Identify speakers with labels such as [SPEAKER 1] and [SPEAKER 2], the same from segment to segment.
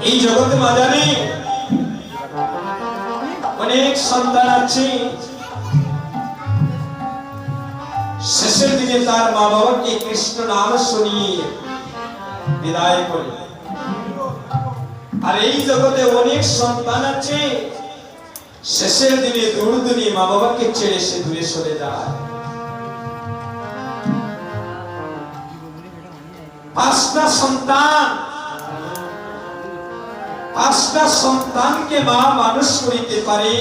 [SPEAKER 1] এই জগতে মাঝারে অনেক সন্তান আছে, শেষের দিনে তার মা বাবাকে কৃষ্ণ নাম শুনিয়ে বিদায় করে। আর এই জগতে অনেক সন্তান আছে, শেষের দিনে দূর দূরে মা বাবাকে ছেড়ে সে দূরে সরে যায়। পাঁচটা সন্তানকে মা মানুষ করিতে পারে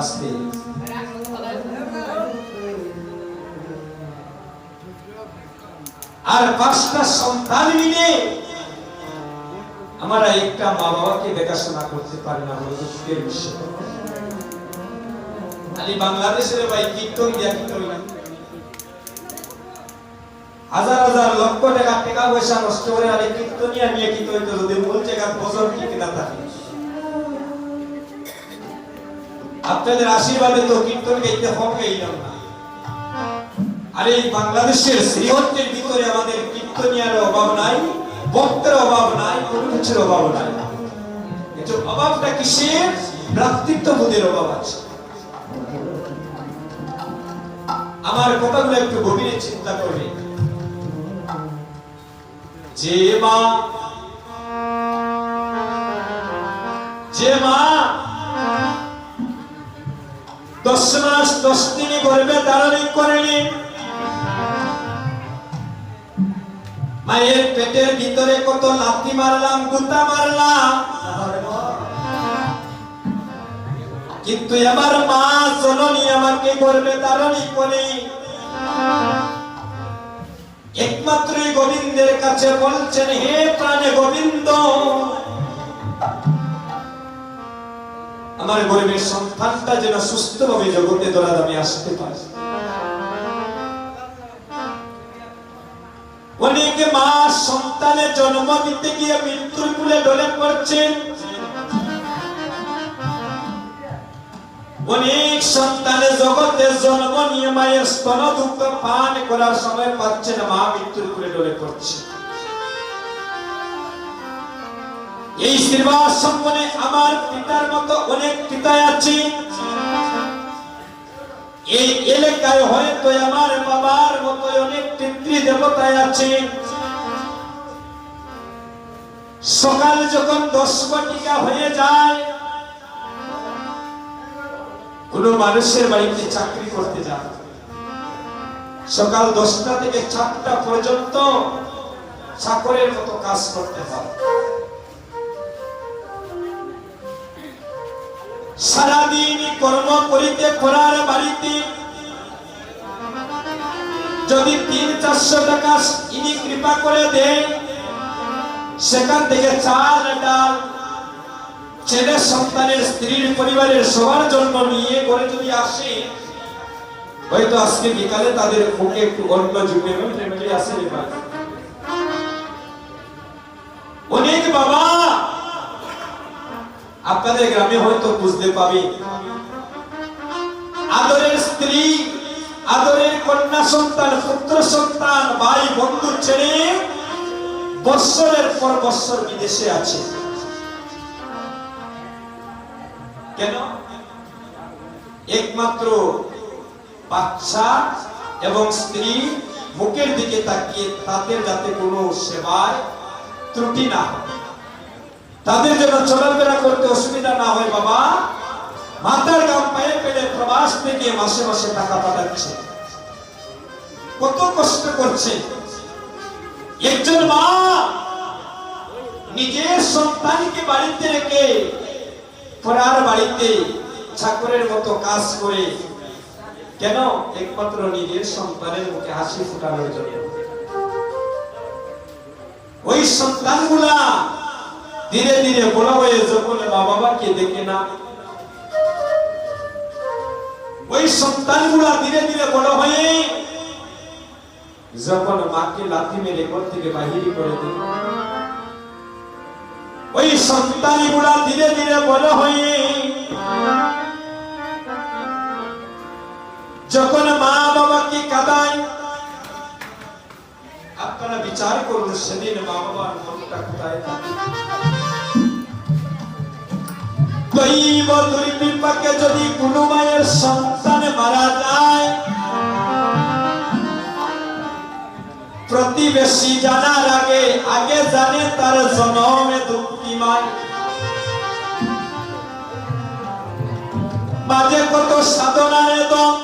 [SPEAKER 1] আস্তে। আর পাঁচটা সন্তান মিলে আমরা একটা মা বাবাকে দেখাশোনা করতে পারি না, বলে দুঃখের বিষয়। খালি বাংলাদেশের ভাই কীর্তন দিয়া কি করি না, হাজার হাজার লক্ষ টাকা টাকা পয়সা নষ্ট করে আর কীর্তনিয়া নিয়ে কি হইতো যদি মূল জায়গা বছর কি কিনা থাকে। আপনাদের আশীর্বাদে তো কীর্তন গাইতে কম গাইলাম না। আর এই বাংলাদেশের শ্রীহট্টের ভিতরে আমাদের কীর্তনিয়ার অভাব নাই, ভক্তের অভাব নাই, কোনো কিছুর অভাব নাই। কিন্তু অভাবটা কিসের? ভ্রাতৃত্ববোধের অভাব আছে। আমার কথাগুলো একটু গভীরে চিন্তা করবে। যে মা 10 মাস 10 দিন গর্ভে ধারণ করেনি, মায়ের পেটের ভিতরে কত লাথি মারলাম, গুতা মারলাম, কিন্তু আমার মা জননী আমাকে গর্ভে ধারণ করে একমাত্র গোবিন্দের কাছে বলছেন, হে প্রাণে গোবিন্দ, আমার গর্ভের সন্তানটা যেন সুস্থভাবে জগতে দৌড়াদৌড়ি আসতে পারে। অনেকে মা সন্তানের জন্ম দিতে গিয়ে মৃত্যুর কুলে ঢলে পড়ছেন, অনেক সন্তানের জগতে জন্ম নিয়ে মায়ের স্তন দুগ্ধ পান করার সময় পাচ্ছে না, মা মৃত্যুর কুলে ঢলে পড়ছে। এই শ্রীবাসম্বনে আমার পিতার মতো অনেক পিতা আছে, এই এলাকায় হয়তো আমার বাবার মতো অনেক পিতৃ দেবতা আছে। সকাল যখন 10 ঘটিকা হয়ে যায়, কোন মানুষের বাড়িতে চাকরি করতে যায়, সকাল 10টা থেকে 4টা পর্যন্ত চাকরের মতো কাজ করতে হয়। সারাদিন কর্ম করিতে করার বাড়িতে যদি 300-400 টাকা ইনি কৃপা করে দেয়, সেখান থেকে চাল ডাল ছেলে সন্তানের স্ত্রীর পরিবারের সবার জন্য নিয়ে ঘরে যদি আসে, হয়তো আজকে বিকালে তাদের মুখে একটু অন্য জুটে আসে। অনেক বাবা আপনাদের গ্রামে হয়তো বুঝতে পাবে, আদরের স্ত্রী, আদরের কন্যা সন্তান, পুত্র সন্তান, ভাই বন্ধু ছেড়ে বৎসরের পর বৎসর বিদেশে আছে। কেন? একমাত্র বাচ্চা এবং স্ত্রী মুখের দিকে তাকিয়ে তাদের যাতে কোনো সেবায় ত্রুটি না হয়, তাদের জন্য চলাফেরা করতে অসুবিধা না হয়। বাবা মাথার গাম পায়ে পেলে প্রবাস থেকে মাসে মাসে টাকা পাঠাচ্ছে, কত কষ্ট করছে। একজন মা নিজের সন্তানকে বাড়িতে রেখে পরার বাড়িতে চাকরের মতো কাজ করে, কেন? একমাত্র নিজের সন্তানের মুখে হাসি ফোটানোর জন্য। ওই সন্তানগুলা ধীরে ধীরে বড় হয়ে যখন মা বাবাকে দেখে না, ওই সন্তানগুলা ধীরে ধীরে বড় হয়ে যখন মাকে লাথি মেরে ঘর থেকে বাহির করে দেয়, ওই সন্তানগুলা ধীরে ধীরে বড় হয়ে যখন মা বাবাকে কাঁদায়, আপনারা বিচার করুন সেদিন মা বাবার মনটা কোথায় থাকে। দৈব দুর্বিপাকে যদি কোনো মায়ের সন্তান মারা যায়, প্রতিবেশী জানার আগে আগে জানে তার জনমে দুঃখী মায়। মাঝে কত সাধনার দম,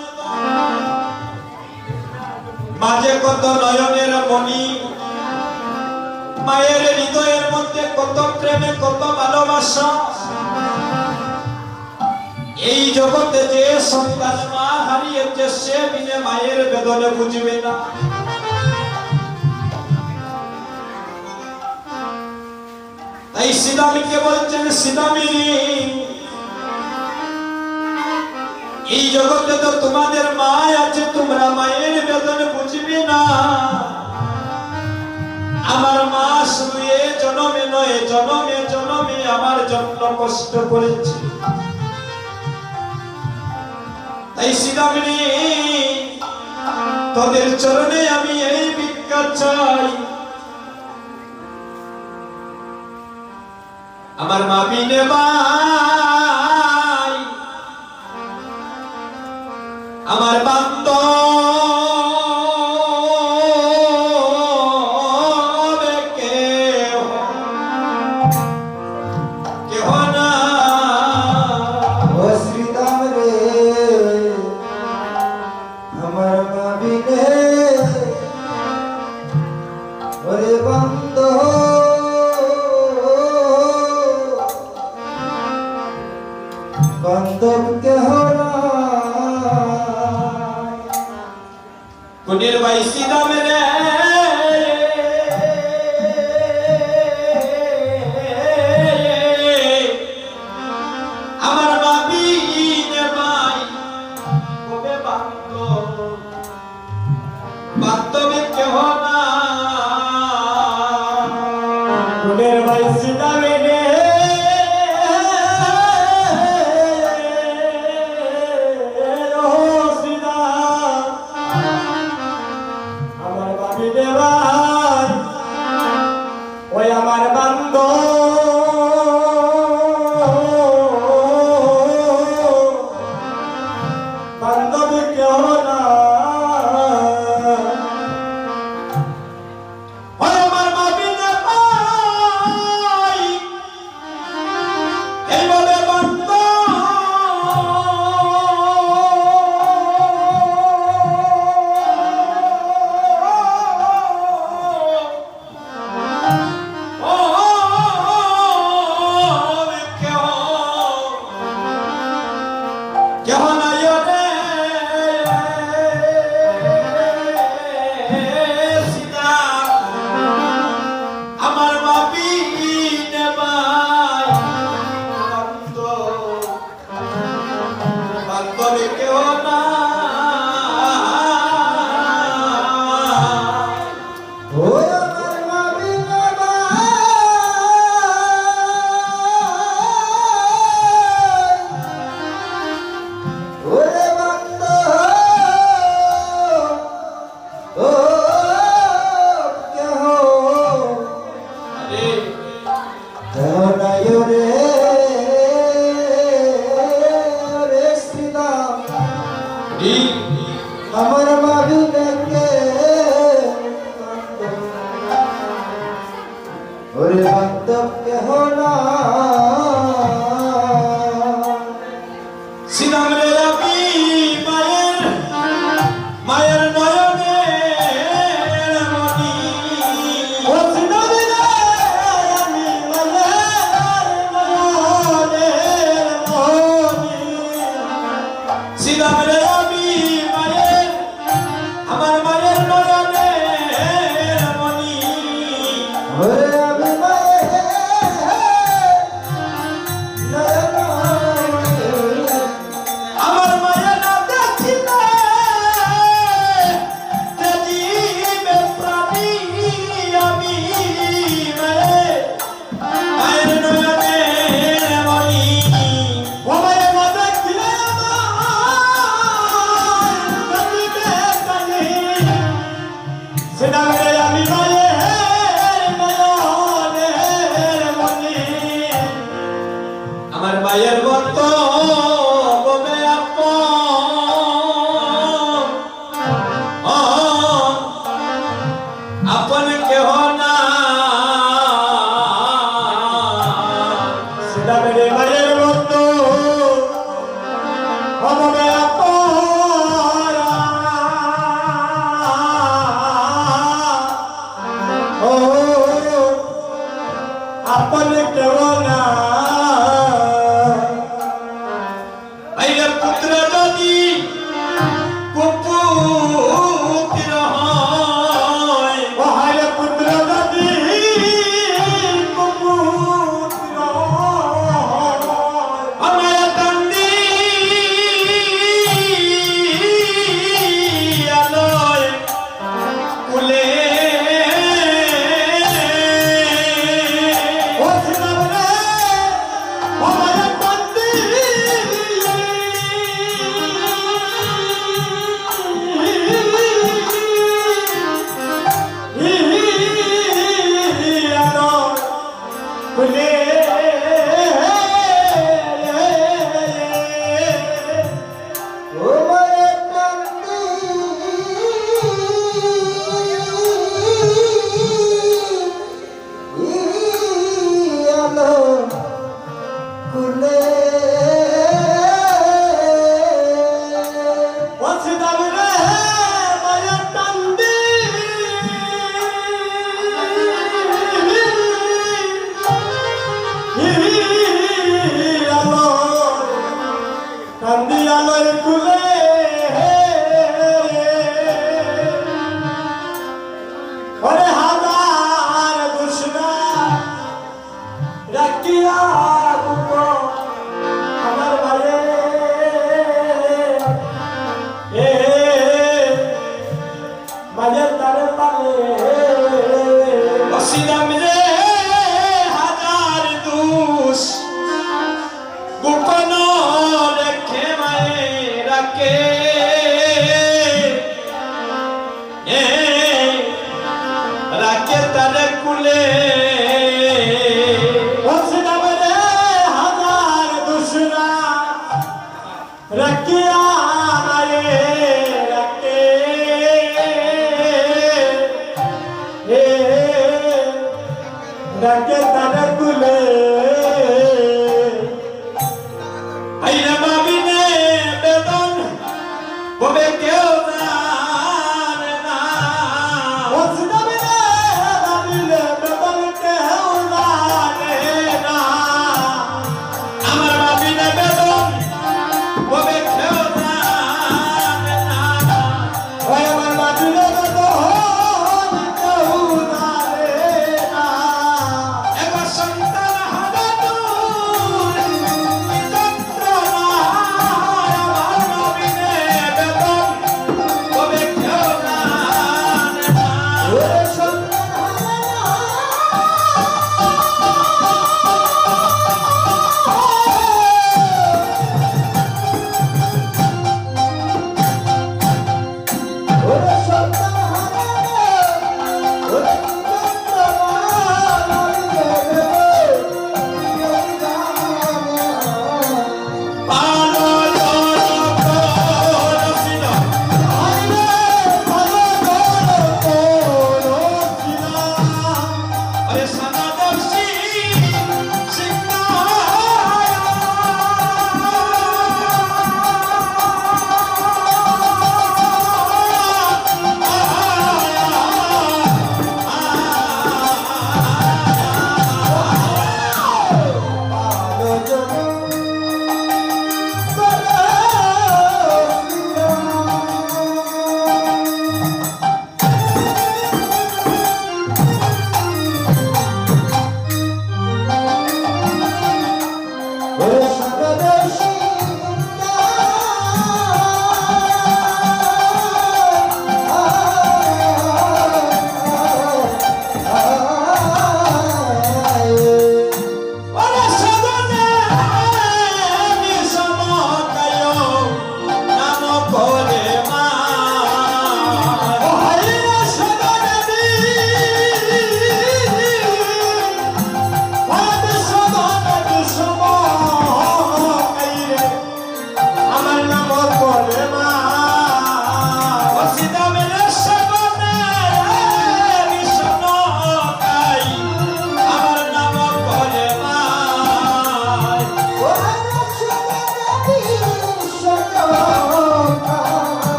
[SPEAKER 1] মাঝে কত নয়নের মণি, মায়ের হৃদয়ের মধ্যে কত প্রেমে কত ভালোবাসা। এই জগতে যে সন্তান মা হারিয়েছে সে বিনে মায়ের বেদনা বুঝবে না। তাই সীতামিকে বলছেন, সীতামিনী এই জগতে তো তোমাদের মা আছে, তোমরা মায়ের বেদনা বুঝবে না। আমার মা শুধু এ জন্মে নয়, জন্মে জন্মে আমার জন্য কষ্ট করেছে। তাই সীতামিনী তোদের চরণে আমি এই ভিক্ষা চাই, আমার মা বিনে ভাই আমার বান্ধব কেহ না।
[SPEAKER 2] ও শ্রীরাম রে আমার মা বিনে ওরে বান্ধব বান্ধব কেহ না।
[SPEAKER 1] কুনির ভাই সীতাম রে আমার বাবি নে ভাই কবে বান্ধবে কেহ না।
[SPEAKER 2] কুনের ভাই সীতাম রে ও সীতাম আমার বাবি রে ভাই ওই আমার বান্ধব বান্ধব কেউ না।
[SPEAKER 1] ওই আমার বাবি নে ভাই এই বলে কেহ নাই রে সীতা আমার বাবি নে ভাই বান্ধবে কেহ না।
[SPEAKER 2] ও আমার মা বিনে ভাই ওরে বান্ধব ও কেহ
[SPEAKER 1] আরে
[SPEAKER 2] কেহ নাই রে রে শ্রীরাম আমার মা বিনে কে ওরে বান্ধব কেহ না।
[SPEAKER 1] সীতাম রে আমি মায়ের নয়নের মণি।
[SPEAKER 2] ও সীতাম রে আমি মায়ের
[SPEAKER 1] আমার মায়ের মতো ববে আপন কেহ না
[SPEAKER 2] সেটা মেরে মায়ের মতো হবে ও আপন কেউ না
[SPEAKER 1] আইলে পুত্র যদি কুপুত্র হয়
[SPEAKER 2] ও হায় পুত্র দাদি কুপুত্র
[SPEAKER 1] আমার কান্দি আলোয় কুলে
[SPEAKER 2] ও সিনারে ও মায়া কান্দি খুলে ও মায়া কান্দি আলো খুলে ওসিদাম রে মায়া কান্দি আলো কান্দি আলোয় খুলে ওরে হাজার দুশনা রাখিয়া দুঃখ আমার ভাইয়ে এ মাঝে তারে পালে
[SPEAKER 1] অসিলাম রে হাজার দুষ গোপন রেখে মায়ে রাখে এ রাখে তারে কুলে
[SPEAKER 2] ওসিদাম রে হাজার দুশনা রাখিয়া মায়ে রাখে এ রাখে তারে কুলে
[SPEAKER 1] আইলে মাবিনে বেদন ববে কেউ জানে না
[SPEAKER 2] ওসিদাম রে বাবিলে বেতন কেউ জানে না
[SPEAKER 1] আমার মাবিনে বেদন ববে কেউ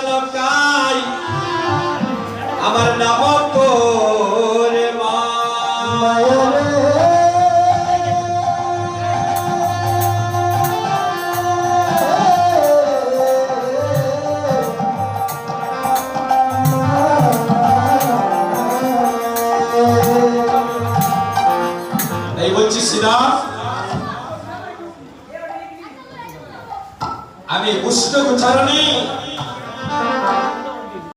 [SPEAKER 1] নকাই আমার নাম তোরে মা
[SPEAKER 2] মায়ারে
[SPEAKER 1] এই বলছিস না আমি উষ্ণ উচ্চারণী